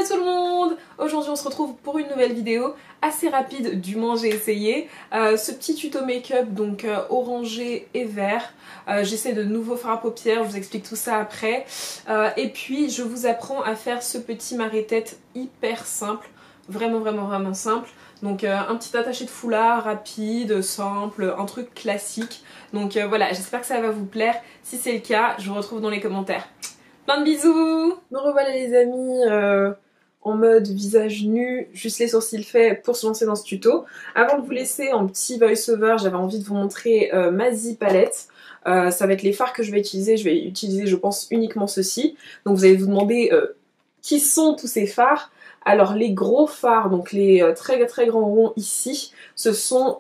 Hello tout le monde! Aujourd'hui on se retrouve pour une nouvelle vidéo assez rapide, du moins j'ai essayé. Ce petit tuto make-up, donc orangé et vert. J'essaie de nouveaux fards à paupières, je vous explique tout ça après. Et puis je vous apprends à faire ce petit marée-tête hyper simple. Vraiment simple. Donc un petit attaché de foulard rapide, simple, un truc classique. Donc voilà, j'espère que ça va vous plaire. Si c'est le cas, je vous retrouve dans les commentaires. Plein de bisous! Me revoilà les amis en mode visage nu, juste les sourcils faits pour se lancer dans ce tuto. Avant de vous laisser en petit voice-over, j'avais envie de vous montrer ma Z palette. Ça va être les fards que je vais utiliser je pense uniquement ceux-ci. Donc vous allez vous demander qui sont tous ces fards. Alors les gros fards, donc les très grands ronds ici, ce sont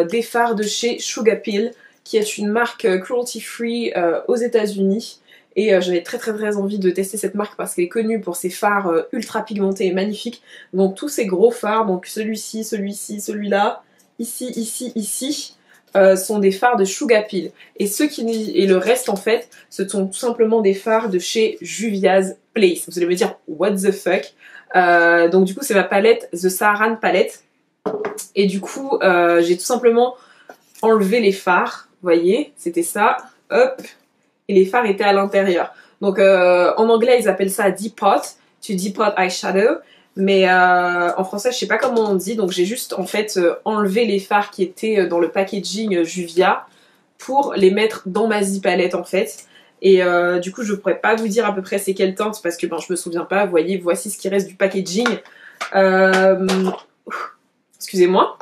des fards de chez Sugar Pill, qui est une marque cruelty free aux États-Unis. Et j'avais très envie de tester cette marque parce qu'elle est connue pour ses fards ultra pigmentés et magnifiques. Donc tous ces gros fards, donc celui-ci, celui-là, ici, sont des fards de Sugar Pill. Et le reste en fait, ce sont tout simplement des fards de chez Juvia's Place. Vous allez me dire, what the fuck? Donc du coup c'est ma palette, The Saharan Palette. Et du coup j'ai tout simplement enlevé les fards, vous voyez, c'était ça, hop. Et les fards étaient à l'intérieur. Donc en anglais ils appellent ça Depot, to Depot Eyeshadow, mais en français je sais pas comment on dit, donc j'ai juste en fait enlevé les fards qui étaient dans le packaging Juvia pour les mettre dans ma Z palette en fait. Et du coup je pourrais pas vous dire à peu près c'est quelle teinte parce que ben, je me souviens pas, vous voyez, voici ce qui reste du packaging. Excusez-moi.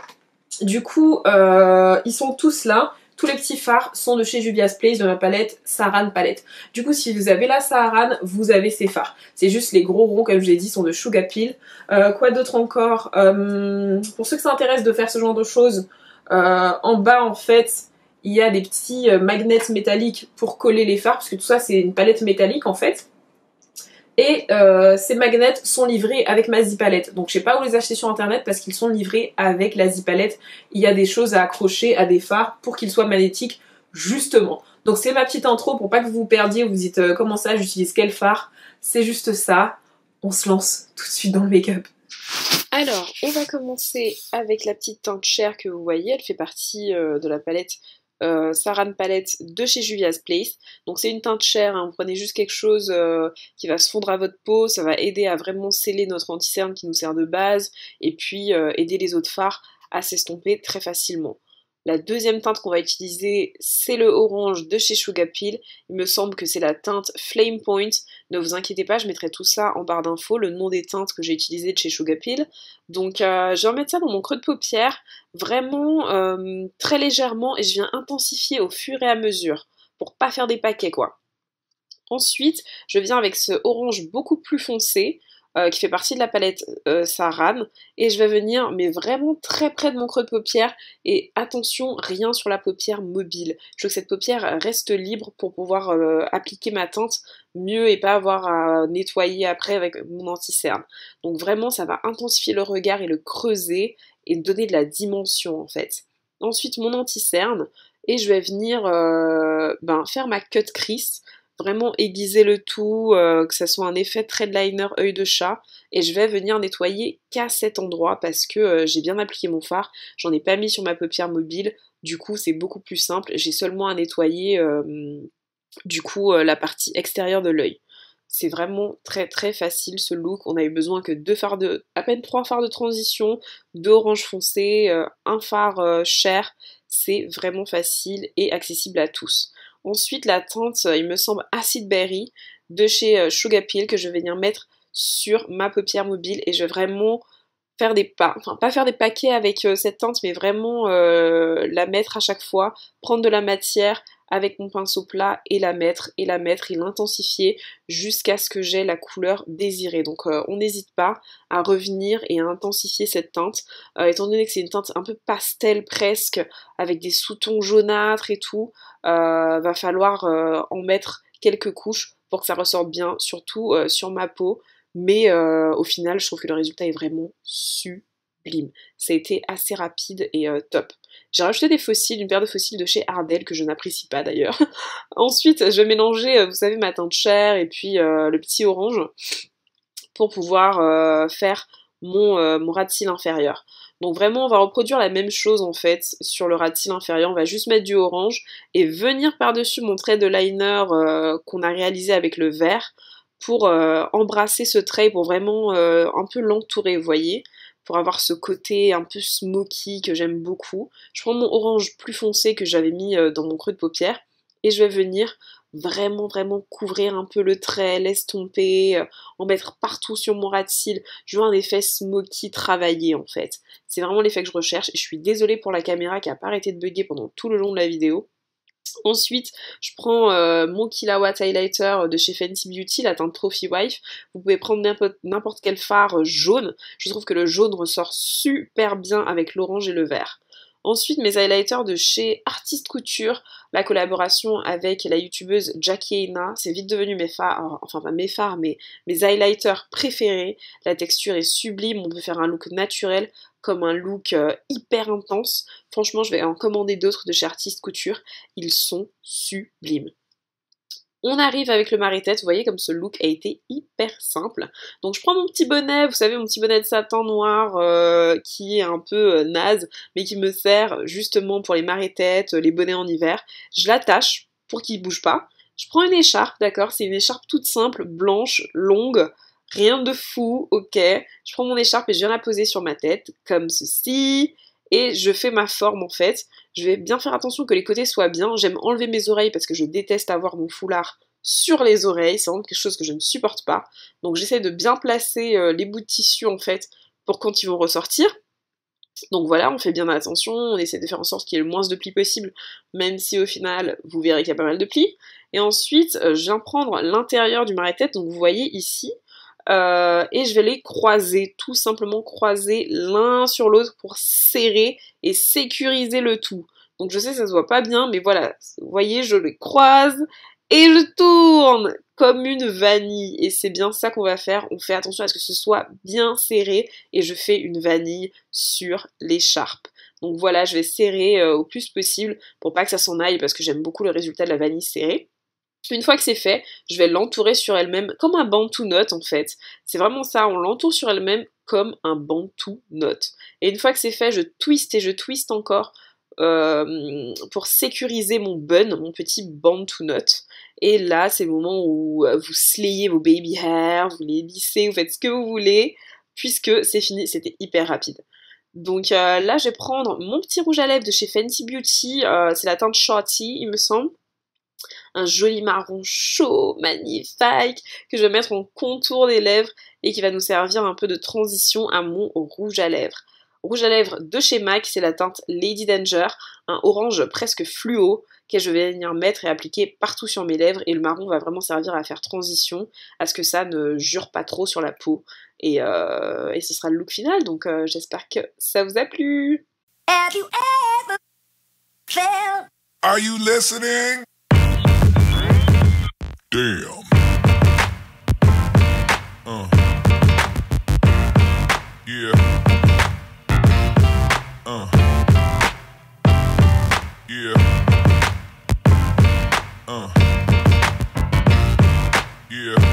Du coup ils sont tous là. Tous les petits fards sont de chez Juvia's Place, de ma palette Saharan Palette. Du coup, si vous avez la Saharan, vous avez ces fards. C'est juste les gros ronds, comme je l'ai dit, sont de Sugar Pill. Quoi d'autre encore? Pour ceux que ça intéresse de faire ce genre de choses, en bas, en fait, il y a des petits magnets métalliques pour coller les fards, parce que tout ça, c'est une palette métallique, en fait. Et ces magnets sont livrés avec ma Z palette. Donc je sais pas où les acheter sur internet parce qu'ils sont livrés avec la Z palette. Il y a des choses à accrocher à des fards pour qu'ils soient magnétiques justement. Donc c'est ma petite intro pour pas que vous vous perdiez, vous dites comment ça j'utilise quel fard. C'est juste ça. On se lance tout de suite dans le make-up. Alors on va commencer avec la petite teinte chair que vous voyez. Elle fait partie de la palette Saharan Palette de chez Juvia's Place. Donc c'est une teinte chair, hein. Vous prenez juste quelque chose qui va se fondre à votre peau, ça va aider à vraiment sceller notre anti-cerne qui nous sert de base, et puis aider les autres fards à s'estomper très facilement. La deuxième teinte qu'on va utiliser, c'est le orange de chez Sugar Pill. Il me semble que c'est la teinte Flame Point. Ne vous inquiétez pas, je mettrai tout ça en barre d'infos, le nom des teintes que j'ai utilisées de chez Sugar Pill. Donc je vais remettre ça dans mon creux de paupière, vraiment très légèrement, et je viens intensifier au fur et à mesure, pour pas faire des paquets quoi. Ensuite, je viens avec ce orange beaucoup plus foncé, qui fait partie de la palette Saharan, et je vais venir mais vraiment très près de mon creux de paupière, et attention, rien sur la paupière mobile. Je veux que cette paupière reste libre pour pouvoir appliquer ma teinte mieux et pas avoir à nettoyer après avec mon anti-cerne. Donc vraiment ça va intensifier le regard et le creuser et donner de la dimension en fait. Ensuite mon anti-cerne, et je vais venir faire ma cut crease. Vraiment aiguiser le tout, que ça soit un effet trait de liner œil de chat, et je vais venir nettoyer qu'à cet endroit parce que j'ai bien appliqué mon fard, j'en ai pas mis sur ma paupière mobile, du coup c'est beaucoup plus simple, j'ai seulement à nettoyer la partie extérieure de l'œil. C'est vraiment très facile ce look, on a eu besoin que à peine 3 fards de transition, 2 orange foncé, un fard chair, c'est vraiment facile et accessible à tous. Ensuite, la teinte, il me semble, Acid Berry de chez Sugar Pill que je vais venir mettre sur ma paupière mobile, et je vais vraiment faire pas faire des paquets avec cette teinte, mais vraiment la mettre à chaque fois, prendre de la matière avec mon pinceau plat et la mettre et l'intensifier jusqu'à ce que j'ai la couleur désirée. Donc on n'hésite pas à revenir et à intensifier cette teinte, étant donné que c'est une teinte un peu pastel presque, avec des sous-tons jaunâtres et tout, va falloir en mettre quelques couches pour que ça ressorte bien, surtout sur ma peau, mais au final je trouve que le résultat est vraiment sublime. Ça a été assez rapide et top. J'ai rajouté des fossiles, une paire de fossiles de chez Ardell que je n'apprécie pas d'ailleurs. Ensuite je vais mélanger, vous savez, ma teinte chair et puis le petit orange. pour pouvoir faire mon ras de cils inférieur. Donc vraiment on va reproduire la même chose en fait sur le ras de cils inférieur, on va juste mettre du orange et venir par-dessus mon trait de liner qu'on a réalisé avec le vert pour embrasser ce trait, pour vraiment un peu l'entourer, vous voyez, pour avoir ce côté un peu smoky que j'aime beaucoup. Je prends mon orange plus foncé que j'avais mis dans mon creux de paupière et je vais venir vraiment couvrir un peu le trait, l'estomper, en mettre partout sur mon ras de cils. Je veux un effet smoky travaillé en fait. C'est vraiment l'effet que je recherche et je suis désolée pour la caméra qui a pas arrêté de bugger pendant tout le long de la vidéo. Ensuite, je prends mon Killawatt Highlighter de chez Fenty Beauty, la teinte Trophy Wife. Vous pouvez prendre n'importe quel fard jaune. Je trouve que le jaune ressort super bien avec l'orange et le vert. Ensuite, mes highlighters de chez Artist Couture, la collaboration avec la youtubeuse Jackie Aina, c'est vite devenu mes fards, enfin pas mes fards, mais mes highlighters préférés. La texture est sublime, on peut faire un look naturel comme un look hyper intense. Franchement, je vais en commander d'autres de chez Artist Couture, ils sont sublimes. On arrive avec le marée-tête, vous voyez comme ce look a été hyper simple. Donc je prends mon petit bonnet, vous savez mon petit bonnet de satin noir qui est un peu naze, mais qui me sert justement pour les marée-têtes, les bonnets en hiver. Je l'attache pour qu'il bouge pas. Je prends une écharpe, d'accord, c'est une écharpe toute simple, blanche, longue, rien de fou, ok. Je prends mon écharpe et je viens la poser sur ma tête, comme ceci. Et je fais ma forme en fait. Je vais bien faire attention que les côtés soient bien. J'aime enlever mes oreilles parce que je déteste avoir mon foulard sur les oreilles. C'est vraiment quelque chose que je ne supporte pas. Donc j'essaie de bien placer les bouts de tissu en fait pour quand ils vont ressortir. Donc voilà, on fait bien attention, on essaie de faire en sorte qu'il y ait le moins de plis possible, même si au final, vous verrez qu'il y a pas mal de plis. Et ensuite, je viens prendre l'intérieur du marée-tête, donc vous voyez ici, et je vais les croiser, tout simplement croiser l'un sur l'autre pour serrer et sécuriser le tout. Donc je sais ça se voit pas bien, mais voilà, vous voyez, je les croise et je tourne comme une vanille. Et c'est bien ça qu'on va faire, on fait attention à ce que ce soit bien serré et je fais une vanille sur l'écharpe. Donc voilà, je vais serrer au plus possible pour pas que ça s'en aille parce que j'aime beaucoup le résultat de la vanille serrée. Une fois que c'est fait, je vais l'entourer sur elle-même comme un bantou knot en fait. C'est vraiment ça, on l'entoure sur elle-même comme un bantou knot. Et une fois que c'est fait, je twiste et je twiste encore pour sécuriser mon bun, mon petit bantu knot. Et là, c'est le moment où vous slayez vos baby hair, vous les lissez, vous faites ce que vous voulez, puisque c'est fini, c'était hyper rapide. Donc là, je vais prendre mon petit rouge à lèvres de chez Fenty Beauty, c'est la teinte Shorty, il me semble. Un joli marron chaud, magnifique, que je vais mettre en contour des lèvres et qui va nous servir un peu de transition à mon rouge à lèvres. Rouge à lèvres de chez MAC, c'est la teinte Lady Danger, un orange presque fluo que je vais venir mettre et appliquer partout sur mes lèvres, et le marron va vraiment servir à faire transition, à ce que ça ne jure pas trop sur la peau, et ce sera le look final, donc j'espère que ça vous a plu. Have you ever felt... Are you listening? Damn. Yeah. Yeah. Yeah.